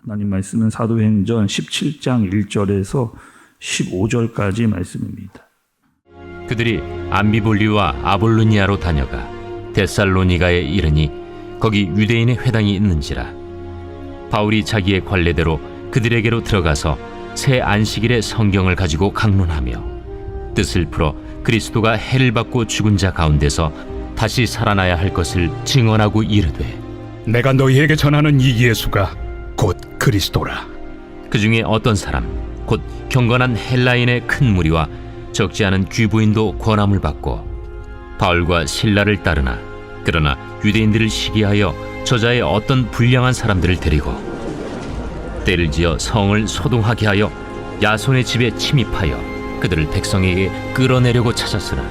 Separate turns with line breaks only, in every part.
하나님 말씀은 사도행전 17장 1절에서 15절까지 말씀입니다.
그들이 암비볼리와 아볼로니아로 다녀가 데살로니가에 이르니 거기 유대인의 회당이 있는지라. 바울이 자기의 관례대로 그들에게로 들어가서 새 안식일에 성경을 가지고 강론하며 뜻을 풀어 그리스도가 해를 받고 죽은 자 가운데서 다시 살아나야 할 것을 증언하고 이르되,
내가 너희에게 전하는 이 예수가 곧 그리스도라.
그 중에 어떤 사람 곧 경건한 헬라인의 큰 무리와 적지 않은 귀부인도 권함을 받고 바울과 실라를 따르나, 그러나 유대인들을 시기하여 저자의 어떤 불량한 사람들을 데리고 때를 지어 성을 소동하게 하여 야손의 집에 침입하여 그들을 백성에게 끌어내려고 찾았으나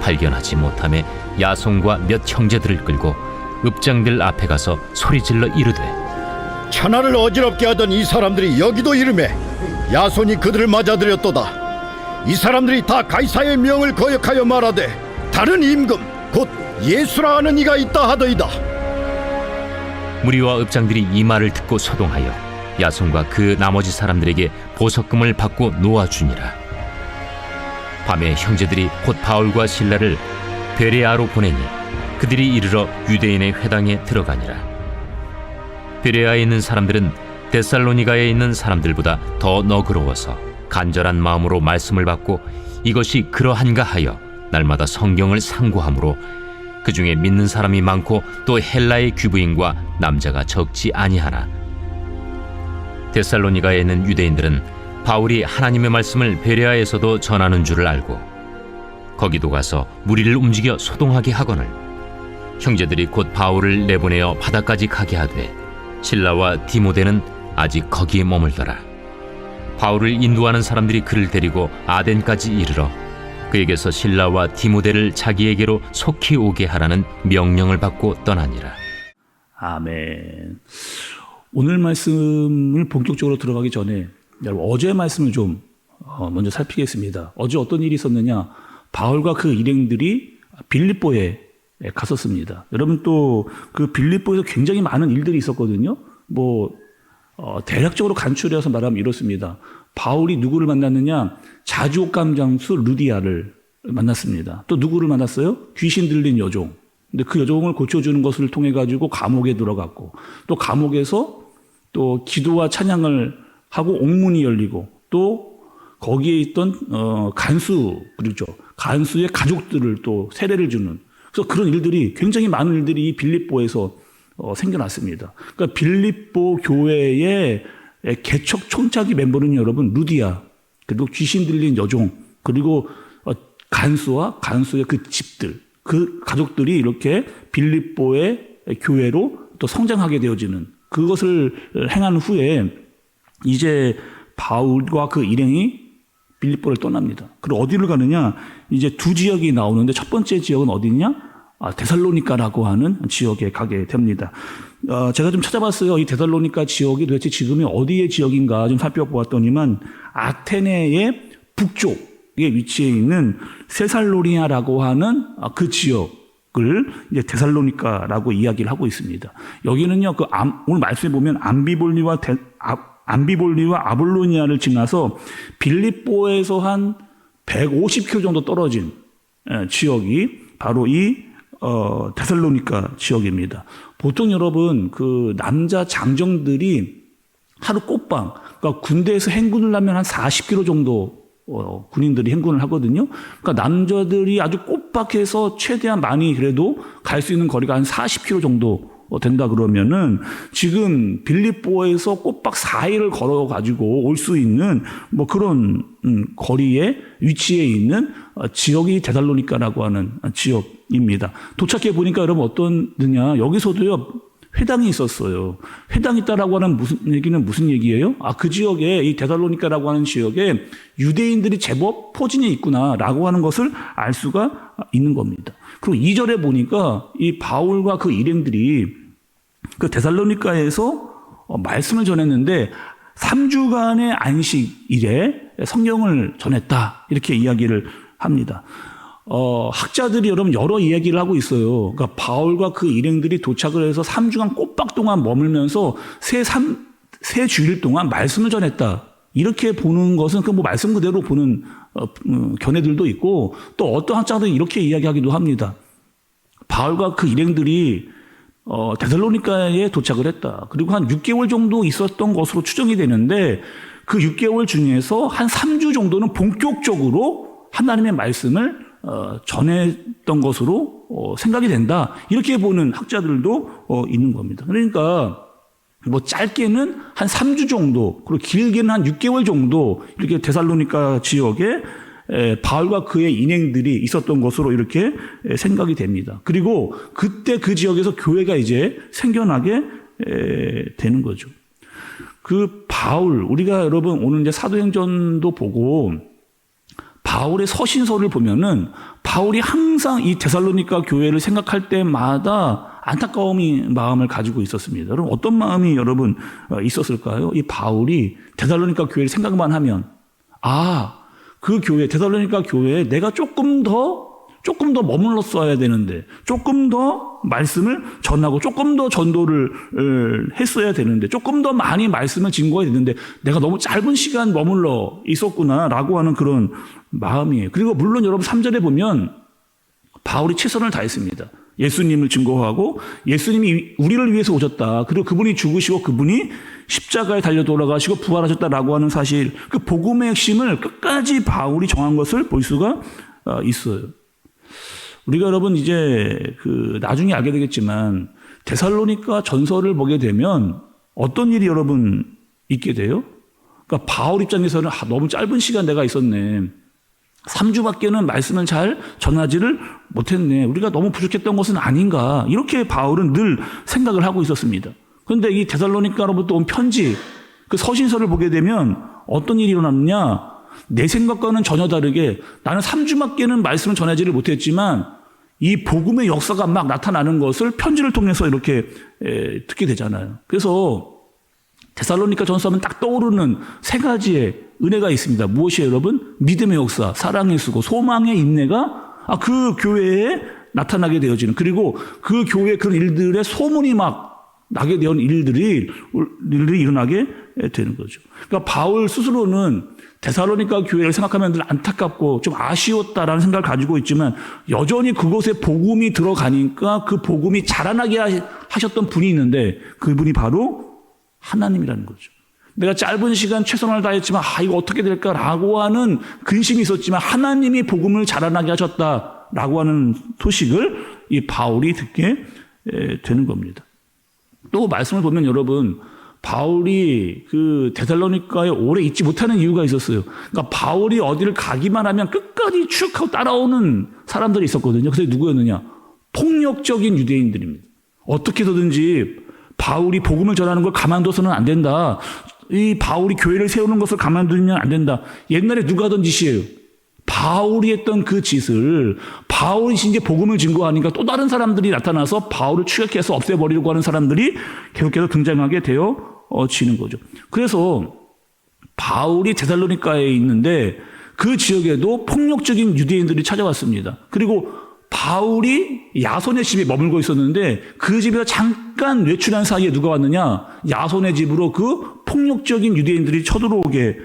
발견하지 못하매 야손과 몇 형제들을 끌고 읍장들 앞에 가서 소리질러 이르되,
천하를 어지럽게 하던 이 사람들이 여기도 이르매 야손이 그들을 맞아들였도다. 이 사람들이 다 가이사의 명을 거역하여 말하되 다른 임금 곧 예수라 하는 이가 있다 하더이다.
무리와 읍장들이 이 말을 듣고 소동하여 야손과 그 나머지 사람들에게 보석금을 받고 놓아주니라. 밤에 형제들이 곧 바울과 실라를 베레아로 보내니 그들이 이르러 유대인의 회당에 들어가니라. 베레아에 있는 사람들은 데살로니가에 있는 사람들보다 더 너그러워서 간절한 마음으로 말씀을 받고 이것이 그러한가 하여 날마다 성경을 상고하므로 그 중에 믿는 사람이 많고 또 헬라의 귀부인과 남자가 적지 아니하나, 데살로니가에 있는 유대인들은 바울이 하나님의 말씀을 베레아에서도 전하는 줄을 알고 거기도 가서 무리를 움직여 소동하게 하거늘 형제들이 곧 바울을 내보내어 바다까지 가게 하되 실라와 디모데는 아직 거기에 머물더라. 바울을 인도하는 사람들이 그를 데리고 아덴까지 이르러 그에게서 실라와 디모데를 자기에게로 속히 오게 하라는 명령을 받고 떠나니라.
아멘. 오늘 말씀을 본격적으로 들어가기 전에 여러분 어제 말씀을 좀 먼저 살피겠습니다. 어제 어떤 일이 있었느냐? 바울과 그 일행들이 빌립보에 갔었습니다. 여러분 또 그 빌립보에서 굉장히 많은 일들이 있었거든요. 대략적으로 간추려서 말하면 이렇습니다. 바울이 누구를 만났느냐? 자주옥감 장수 루디아를 만났습니다. 또 누구를 만났어요? 귀신 들린 여종. 근데 그 여종을 고쳐주는 것을 통해 가지고 감옥에 들어갔고, 또 감옥에서 또 기도와 찬양을 하고 옥문이 열리고, 또 거기에 있던 간수, 그렇죠. 간수의 가족들을 또 세례를 주는, 그래서 그런 일들이, 굉장히 많은 일들이 이 빌립보에서 생겨났습니다. 그러니까 빌립보 교회의 개척 총차기 멤버는 여러분 루디아, 그리고 귀신 들린 여종, 그리고 간수와 간수의 그 집들, 그 가족들이 이렇게 빌립보의 교회로 또 성장하게 되어지는, 그것을 행한 후에 이제 바울과 그 일행이 빌립보를 떠납니다. 그리고 어디를 가느냐? 이제 두 지역이 나오는데 첫 번째 지역은 어디냐? 데살로니가라고 하는 지역에 가게 됩니다. 제가 좀 찾아봤어요. 이 데살로니가 지역이 도대체 지금이 어디의 지역인가 좀 살펴보았더니만 아테네의 북쪽에 위치해 있는 세살로니아라고 하는 그 지역을 이제 데살로니가라고 이야기를 하고 있습니다. 여기는요, 오늘 말씀에 보면 암비볼리와 아볼로니아를 지나서 빌립보에서 한 150km 정도 떨어진 지역이 바로 이 데살로니가 지역입니다. 보통 여러분 그 남자 장정들이 하루 꽃방, 그러니까 군대에서 행군을 하면 한 40km 정도 군인들이 행군을 하거든요. 그러니까 남자들이 아주 꽃박해서 최대한 많이 그래도 갈 수 있는 거리가 한 40km 정도 된다 그러면은 지금 빌립보에서 꽃박 4일을 걸어 가지고 올 수 있는 그런 거리에 위치해 있는 지역이 데살로니가라고 하는 지역입니다. 도착해 보니까 여러분 어떠느냐? 여기서도요 회당이 있었어요. 회당이 있다라고 하는 무슨 얘기예요? 그 지역에, 이 데살로니가라고 하는 지역에 유대인들이 제법 포진해 있구나라고 하는 것을 알 수가 있는 겁니다. 그리고 2절에 보니까 이 바울과 그 일행들이 그 데살로니가에서 말씀을 전했는데 3주간의 안식일에 성경을 전했다, 이렇게 이야기를 합니다. 학자들이 여러분 여러 이야기를 하고 있어요. 그러니까 바울과 그 일행들이 도착을 해서 3주간 꽃박 동안 머물면서 새 세 주일 동안 말씀을 전했다. 이렇게 보는 것은 그 뭐 말씀 그대로 보는 견해들도 있고 또 어떤 학자들은 이렇게 이야기하기도 합니다. 바울과 그 일행들이 데살로니가에 도착을 했다. 그리고 한 6개월 정도 있었던 것으로 추정이 되는데 그 6개월 중에서 한 3주 정도는 본격적으로 하나님의 말씀을 전했던 것으로 생각이 된다. 이렇게 보는 학자들도 있는 겁니다. 그러니까 뭐 짧게는 한 3주 정도, 그리고 길게는 한 6개월 정도 이렇게 데살로니가 지역에 바울과 그의 인행들이 있었던 것으로 이렇게 생각이 됩니다. 그리고 그때 그 지역에서 교회가 이제 생겨나게 되는 거죠. 그 바울, 우리가 여러분 오늘 이제 사도행전도 보고 바울의 서신서를 보면은 바울이 항상 이 데살로니가 교회를 생각할 때마다 안타까움이 마음을 가지고 있었습니다. 여러분 어떤 마음이 여러분 있었을까요? 이 바울이 데살로니가 교회를 생각만 하면 그 교회 데살로니가 교회에 내가 조금 더 머물렀어야 되는데 조금 더 말씀을 전하고 조금 더 전도를 했어야 되는데 조금 더 많이 말씀을 증거해야 되는데 내가 너무 짧은 시간 머물러 있었구나라고 하는 그런 마음이에요. 그리고 물론 여러분 3절에 보면 바울이 최선을 다했습니다. 예수님을 증거하고 예수님이 우리를 위해서 오셨다. 그리고 그분이 죽으시고 그분이 십자가에 달려 돌아가시고 부활하셨다라고 하는 사실, 그 복음의 핵심을 끝까지 바울이 정한 것을 볼 수가 있어요. 우리가 여러분 이제 나중에 알게 되겠지만 데살로니가 전서를 보게 되면 어떤 일이 여러분 있게 돼요? 그러니까 바울 입장에서는 너무 짧은 시간 내가 있었네. 3주밖에는 말씀을 잘 전하지를 못했네. 우리가 너무 부족했던 것은 아닌가. 이렇게 바울은 늘 생각을 하고 있었습니다. 그런데 이 데살로니가로부터 온 편지, 그 서신서를 보게 되면 어떤 일이 일어났느냐. 내 생각과는 전혀 다르게 나는 3주밖에는 말씀을 전하지를 못했지만 이 복음의 역사가 막 나타나는 것을 편지를 통해서 이렇게 듣게 되잖아요. 그래서 데살로니가 전서하면 딱 떠오르는 세 가지의 은혜가 있습니다. 무엇이에요, 여러분? 믿음의 역사, 사랑의 수고, 소망의 인내가 그 교회에 나타나게 되어지는, 그리고 그 교회 그런 일들의 소문이 막 나게 되는 일들이 일어나게 되는 거죠. 그러니까 바울 스스로는 데살로니가 교회를 생각하면 늘 안타깝고 좀 아쉬웠다라는 생각을 가지고 있지만 여전히 그곳에 복음이 들어가니까 그 복음이 자라나게 하셨던 분이 있는데 그분이 바로 하나님이라는 거죠. 내가 짧은 시간 최선을 다했지만 이거 어떻게 될까라고 하는 근심이 있었지만 하나님이 복음을 자라나게 하셨다라고 하는 소식을 이 바울이 듣게 되는 겁니다. 또 말씀을 보면 여러분 바울이 그 데살로니가에 오래 있지 못하는 이유가 있었어요. 그러니까 바울이 어디를 가기만 하면 끝까지 쭉 하고 따라오는 사람들이 있었거든요. 그래서 누구였느냐? 폭력적인 유대인들입니다. 어떻게 해서든지 바울이 복음을 전하는 걸 가만둬서는 안 된다. 이 바울이 교회를 세우는 것을 가만두면 안 된다. 옛날에 누가 하던 짓이에요? 바울이 했던 그 짓을 바울이 이제 복음을 증거하니까 또 다른 사람들이 나타나서 바울을 추격해서 없애버리려고 하는 사람들이 계속해서 등장하게 되어지는 거죠. 그래서 바울이 데살로니가에 있는데 그 지역에도 폭력적인 유대인들이 찾아왔습니다. 그리고 바울이 야손의 집에 머물고 있었는데 그 집에서 잠깐 외출한 사이에 누가 왔느냐? 야손의 집으로 그 폭력적인 유대인들이 쳐들어오게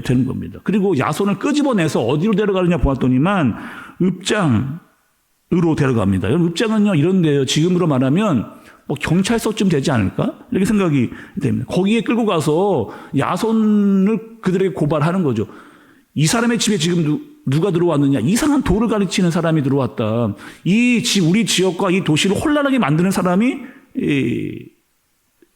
되는 겁니다. 그리고 야손을 끄집어내서 어디로 데려가느냐 보았더니만 읍장으로 데려갑니다. 여러분 읍장은요 이런데요. 지금으로 말하면 뭐 경찰서쯤 되지 않을까? 이렇게 생각이 됩니다. 거기에 끌고 가서 야손을 그들에게 고발하는 거죠. 이 사람의 집에 지금 누가 들어왔느냐? 이상한 도를 가르치는 사람이 들어왔다. 우리 지역과 이 도시를 혼란하게 만드는 사람이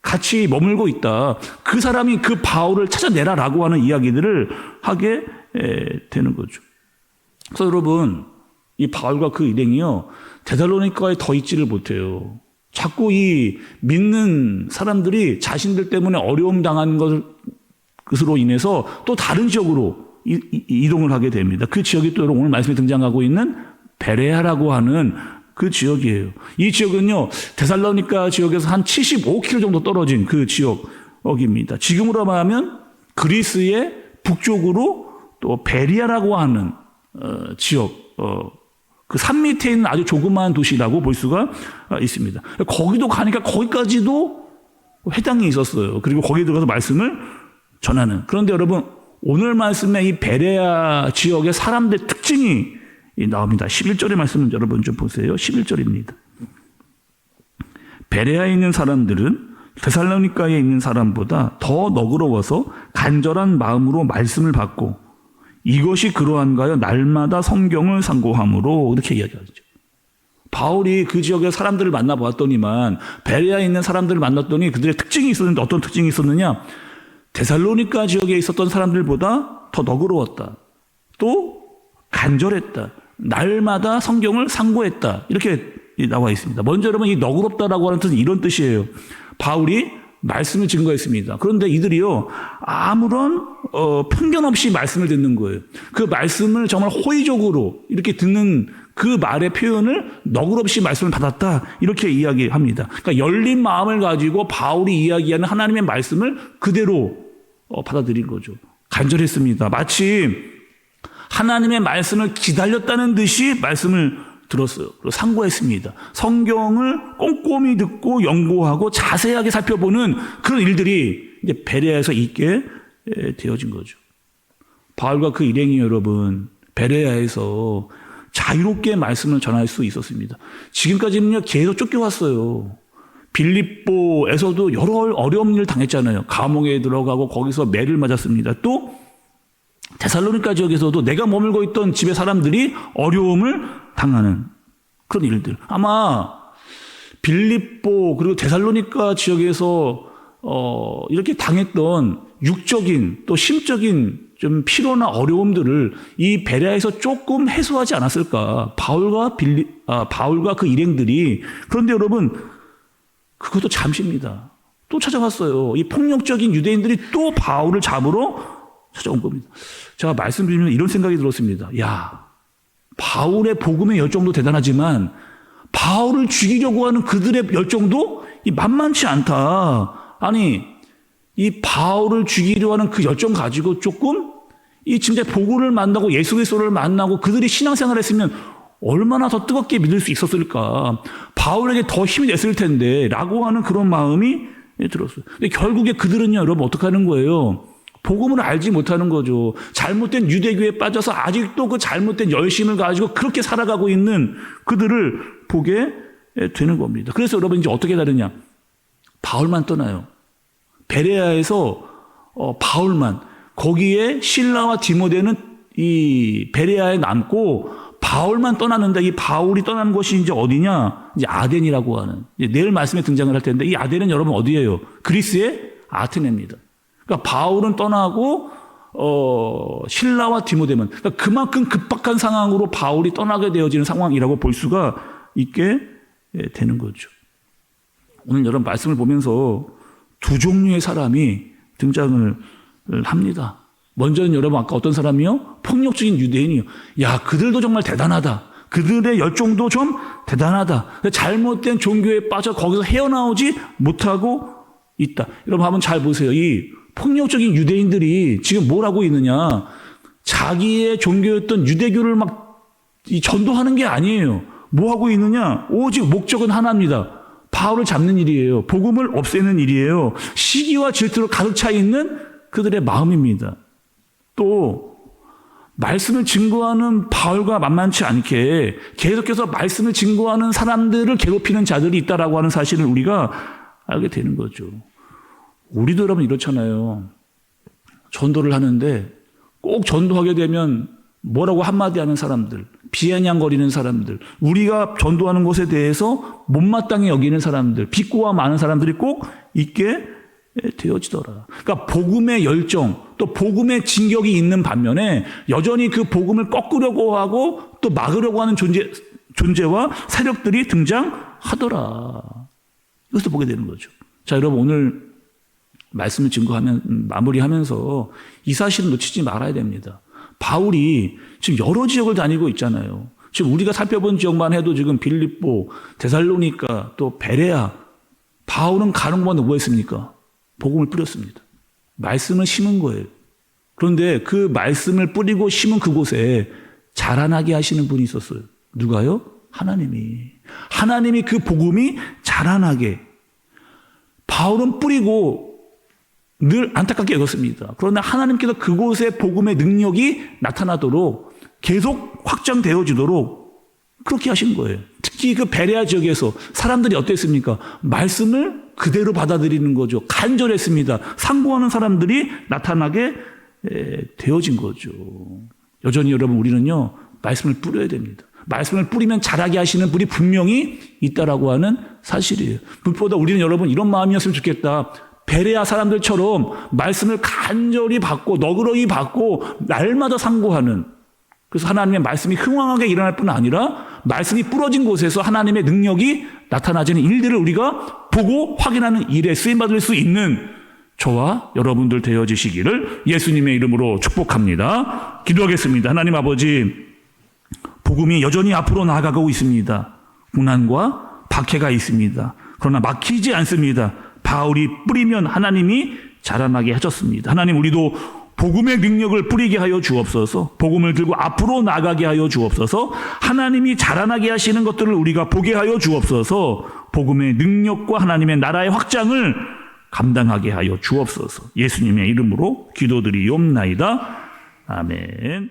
같이 머물고 있다. 그 사람이 그 바울을 찾아내라라고 하는 이야기들을 하게 되는 거죠. 그래서 여러분 이 바울과 그 일행이요 데살로니가에 더 있지를 못해요. 자꾸 이 믿는 사람들이 자신들 때문에 어려움 당한 것으로 인해서 또 다른 지역으로 이동을 하게 됩니다. 그 지역이 또 오늘 말씀에 등장하고 있는 베레아라고 하는 그 지역이에요. 이 지역은요 데살로니가 지역에서 한 75km 정도 떨어진 그 지역입니다. 지금으로 말하면 그리스의 북쪽으로 또 베리아라고 하는 지역, 그 산 밑에 있는 아주 조그마한 도시라고 볼 수가 있습니다. 거기도 가니까 거기까지도 회당이 있었어요. 그리고 거기에 들어가서 말씀을 전하는. 그런데 여러분 오늘 말씀에 이 베레아 지역의 사람들의 특징이 나옵니다. 11절의 말씀을 여러분 좀 보세요. 11절입니다. 베레아에 있는 사람들은 데살로니가에 있는 사람보다 더 너그러워서 간절한 마음으로 말씀을 받고 이것이 그러한가요? 날마다 성경을 상고함으로 이렇게 이야기하죠. 바울이 그 지역의 사람들을 만나보았더니만 베레아에 있는 사람들을 만났더니 그들의 특징이 있었는데 어떤 특징이 있었느냐? 데살로니가 지역에 있었던 사람들보다 더 너그러웠다. 또 간절했다. 날마다 성경을 상고했다. 이렇게 나와 있습니다. 먼저 여러분 이 너그럽다라고 하는 뜻은 이런 뜻이에요. 바울이 말씀을 증거했습니다. 그런데 이들이요 아무런 편견 없이 말씀을 듣는 거예요. 그 말씀을 정말 호의적으로 이렇게 듣는 그 말의 표현을 너그럽이 말씀을 받았다 이렇게 이야기합니다. 그러니까 열린 마음을 가지고 바울이 이야기하는 하나님의 말씀을 그대로 받아들인 거죠. 간절했습니다. 마치 하나님의 말씀을 기다렸다는 듯이 말씀을 들었어요. 그리고 상고했습니다. 성경을 꼼꼼히 듣고 연구하고 자세하게 살펴보는 그런 일들이 이제 베레아에서 있게 되어진 거죠. 바울과 그 일행이 여러분 베레아에서 자유롭게 말씀을 전할 수 있었습니다. 지금까지는요 계속 쫓겨왔어요. 빌립보에서도 여러 어려운 일을 당했잖아요. 감옥에 들어가고 거기서 매를 맞았습니다. 또 데살로니가 지역에서도 내가 머물고 있던 집의 사람들이 어려움을 당하는 그런 일들. 아마 빌립보 그리고 데살로니가 지역에서 이렇게 당했던 육적인 또 심적인 좀 피로나 어려움들을 이 베레아에서 조금 해소하지 않았을까? 바울과 그 일행들이. 그런데 여러분 그것도 잠시입니다. 또 찾아왔어요. 이 폭력적인 유대인들이 또 바울을 잡으러 찾아온 겁니다. 제가 말씀드리면 이런 생각이 들었습니다. 야, 바울의 복음의 열정도 대단하지만 바울을 죽이려고 하는 그들의 열정도 만만치 않다. 아니, 이 바울을 죽이려 하는 그 열정 가지고 조금 이 진짜 복음을 만나고 예수 그리스도를 만나고 그들이 신앙생활을 했으면 얼마나 더 뜨겁게 믿을 수 있었을까. 바울에게 더 힘이 됐을 텐데 라고 하는 그런 마음이 들었어요. 근데 결국에 그들은요, 여러분 어떻게 하는 거예요? 복음을 알지 못하는 거죠. 잘못된 유대교에 빠져서 아직도 그 잘못된 열심을 가지고 그렇게 살아가고 있는 그들을 보게 되는 겁니다. 그래서 여러분 이제 어떻게 다르냐? 바울만 떠나요. 베레아에서 바울만, 거기에 실라와 디모데는 이 베레아에 남고 바울만 떠나는데 이 바울이 떠나는 곳이 이제 어디냐? 이제 아덴이라고 하는, 이제 내일 말씀에 등장을 할 텐데 이 아덴은 여러분 어디예요? 그리스의 아테네입니다. 그러니까 바울은 떠나고 실라와 디모데만, 그러니까 그만큼 급박한 상황으로 바울이 떠나게 되어지는 상황이라고 볼 수가 있게 되는 거죠. 오늘 여러분 말씀을 보면서 두 종류의 사람이 등장을 합니다. 먼저는 여러분 아까 어떤 사람이요? 폭력적인 유대인이요. 야, 그들도 정말 대단하다. 그들의 열정도 좀 대단하다. 잘못된 종교에 빠져 거기서 헤어나오지 못하고 있다. 여러분 한번 잘 보세요. 이 폭력적인 유대인들이 지금 뭘 하고 있느냐? 자기의 종교였던 유대교를 막 전도하는 게 아니에요. 뭐 하고 있느냐? 오직 목적은 하나입니다. 바울을 잡는 일이에요. 복음을 없애는 일이에요. 시기와 질투로 가득 차 있는 그들의 마음입니다. 또 말씀을 증거하는 바울과 만만치 않게 계속해서 말씀을 증거하는 사람들을 괴롭히는 자들이 있다라고 하는 사실을 우리가 알게 되는 거죠. 우리도 여러분 이렇잖아요. 전도를 하는데 꼭 전도하게 되면 뭐라고 한마디 하는 사람들, 비아냥거리는 사람들, 우리가 전도하는 것에 대해서 못마땅히 여기는 사람들, 비꼬아 많은 사람들이 꼭 있게 되어지더라. 그러니까 복음의 열정, 또 복음의 진격이 있는 반면에 여전히 그 복음을 꺾으려고 하고 또 막으려고 하는 존재와 세력들이 등장하더라. 이것도 보게 되는 거죠. 자, 여러분 오늘 말씀을 마무리하면서 이 사실을 놓치지 말아야 됩니다. 바울이 지금 여러 지역을 다니고 있잖아요. 지금 우리가 살펴본 지역만 해도 지금 빌립보, 데살로니가, 또 베레아. 바울은 가는 곳마다 뭐 했습니까? 복음을 뿌렸습니다. 말씀을 심은 거예요. 그런데 그 말씀을 뿌리고 심은 그곳에 자라나게 하시는 분이 있었어요. 누가요? 하나님이 그 복음이 자라나게. 바울은 뿌리고 늘 안타깝게 여겼습니다. 그러나 하나님께서 그곳에 복음의 능력이 나타나도록 계속 확장되어지도록 그렇게 하신 거예요. 특히 그 베레아 지역에서 사람들이 어땠습니까? 말씀을 그대로 받아들이는 거죠. 간절했습니다. 상고하는 사람들이 나타나게 되어진 거죠. 여전히 여러분 우리는요 말씀을 뿌려야 됩니다. 말씀을 뿌리면 자라게 하시는 분이 분명히 있다라고 하는 사실이에요. 무엇보다 우리는 여러분 이런 마음이었으면 좋겠다. 베레아 사람들처럼 말씀을 간절히 받고 너그러이 받고 날마다 상고하는, 그래서 하나님의 말씀이 흥왕하게 일어날 뿐 아니라 말씀이 뿌려진 곳에서 하나님의 능력이 나타나지는 일들을 우리가 보고 확인하는 일에 쓰임받을 수 있는 저와 여러분들 되어지시기를 예수님의 이름으로 축복합니다. 기도하겠습니다. 하나님 아버지, 복음이 여전히 앞으로 나아가고 있습니다. 고난과 박해가 있습니다. 그러나 막히지 않습니다. 바울이 뿌리면 하나님이 자라나게 하셨습니다. 하나님, 우리도 복음의 능력을 뿌리게 하여 주옵소서. 복음을 들고 앞으로 나가게 하여 주옵소서. 하나님이 자라나게 하시는 것들을 우리가 보게 하여 주옵소서. 복음의 능력과 하나님의 나라의 확장을 감당하게 하여 주옵소서. 예수님의 이름으로 기도드리옵나이다. 아멘.